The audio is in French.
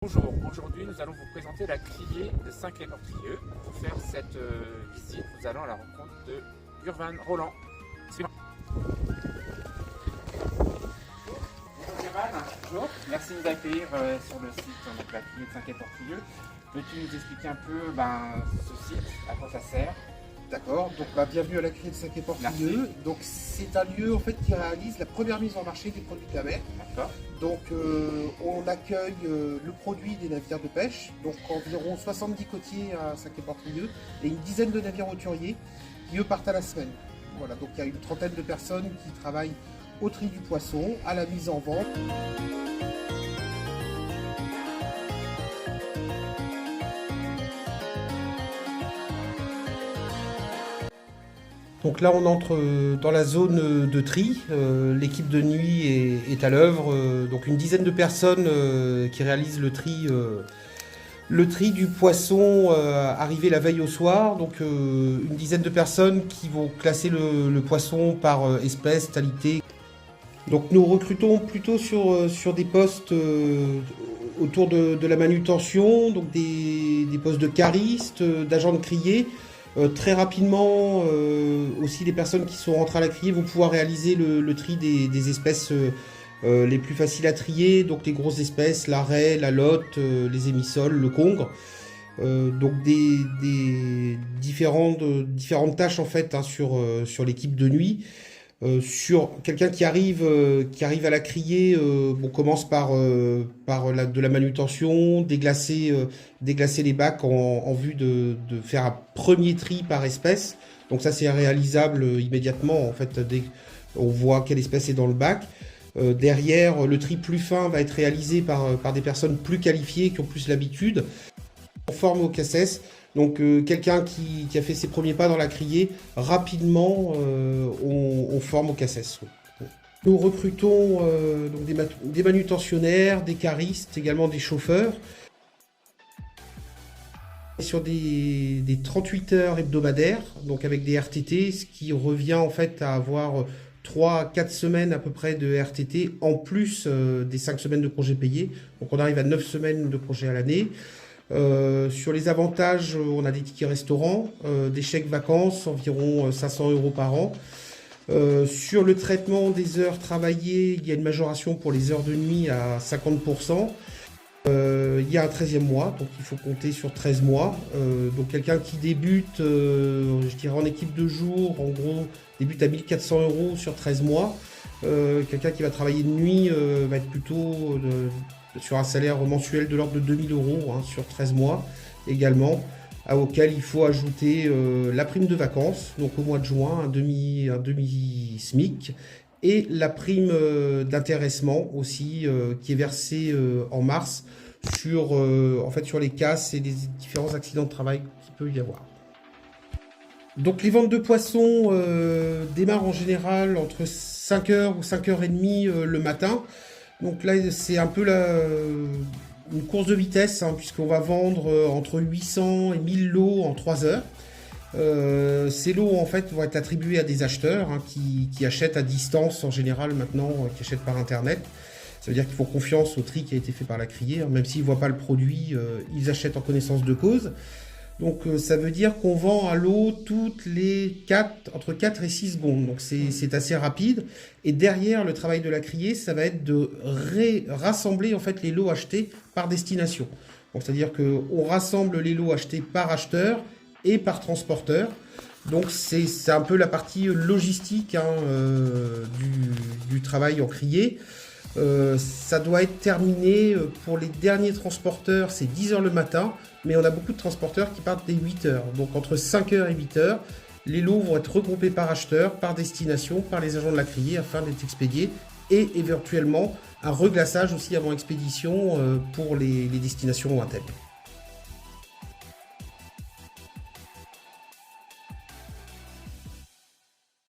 Bonjour, aujourd'hui nous allons vous présenter la criée de Saint-Quay-Portrieux. Pour faire cette visite, nous allons à la rencontre de Urvan Roland. Bonjour Urvan, bonjour. Merci de nous accueillir sur le site de la criée de Saint-Quay-Portrieux. Peux-tu nous expliquer un peu ce site, à quoi ça sert? D'accord, donc bienvenue à la criée de Saint-Quay-Portrieux. Donc c'est un lieu en fait qui réalise la première mise en marché des produits de la mer. D'accord. Donc on accueille le produit des navires de pêche, donc environ 70 côtiers à Saint-Quay-Portrieux et une dizaine de navires hauturiers qui eux partent à la semaine. Voilà, donc il y a une trentaine de personnes qui travaillent au tri du poisson, à la mise en vente. Donc là on entre dans la zone de tri, l'équipe de nuit est à l'œuvre, donc une dizaine de personnes qui réalisent le tri du poisson arrivé la veille au soir, donc une dizaine de personnes qui vont classer le poisson par espèce, qualité. Donc nous recrutons plutôt sur des postes autour de la manutention, donc des postes de caristes, d'agents de criée. Très rapidement, aussi les personnes qui sont rentrées à la criée vont pouvoir réaliser le tri des espèces les plus faciles à trier, donc les grosses espèces, la raie, la lotte, les émissoles, le congre. Donc des différentes tâches en fait sur l'équipe de nuit. Sur quelqu'un qui arrive à la criée, on commence par de la manutention, déglacer les bacs en vue de faire un premier tri par espèce. Donc ça c'est réalisable immédiatement en fait dès qu'on voit quelle espèce est dans le bac. Derrière, le tri plus fin va être réalisé par des personnes plus qualifiées qui ont plus l'habitude. On forme au CACES. Donc quelqu'un qui a fait ses premiers pas dans la criée, rapidement on forme au CACES. Nous recrutons donc des manutentionnaires, des caristes, également des chauffeurs. Sur des 38 heures hebdomadaires, donc avec des RTT, ce qui revient en fait à avoir 3 à 4 semaines à peu près de RTT, en plus des 5 semaines de congés payés. Donc on arrive à 9 semaines de congés à l'année. Sur les avantages, on a des tickets restaurants, des chèques vacances, environ 500 € par an. Sur le traitement des heures travaillées, il y a une majoration pour les heures de nuit à 50%. Il y a un 13e mois, donc il faut compter sur 13 mois. Donc quelqu'un qui débute, je dirais en équipe de jour, en gros, débute à 1 400 € sur 13 mois. Quelqu'un qui va travailler de nuit va être plutôt sur un salaire mensuel de l'ordre de 2 000 € sur 13 mois également, auquel il faut ajouter la prime de vacances, donc au mois de juin, un demi SMIC, et la prime d'intéressement aussi, qui est versée en mars sur les casses et les différents accidents de travail qu'il peut y avoir. Donc les ventes de poissons démarrent en général entre 5h ou 5h30 le matin. Donc là, c'est un peu une course de vitesse, puisqu'on va vendre entre 800 et 1000 lots en 3 heures. Ces lots, en fait, vont être attribués à des acheteurs qui achètent à distance, en général, maintenant, qui achètent par Internet. Ça veut dire qu'ils font confiance au tri qui a été fait par la criée. Même s'ils ne voient pas le produit, ils achètent en connaissance de cause. Donc ça veut dire qu'on vend un lot entre 4 et 6 secondes. Donc c'est assez rapide. Et derrière, le travail de la criée, ça va être de rassembler en fait les lots achetés par destination. Donc c'est-à-dire qu'on rassemble les lots achetés par acheteur et par transporteur. Donc c'est un peu la partie logistique du travail en criée. Ça doit être terminé pour les derniers transporteurs, c'est 10h le matin, mais on a beaucoup de transporteurs qui partent dès 8h. Donc entre 5h et 8h, les lots vont être regroupés par acheteur, par destination, par les agents de la criée afin d'être expédiés, et éventuellement un reglaçage aussi avant expédition pour les destinations lointaines.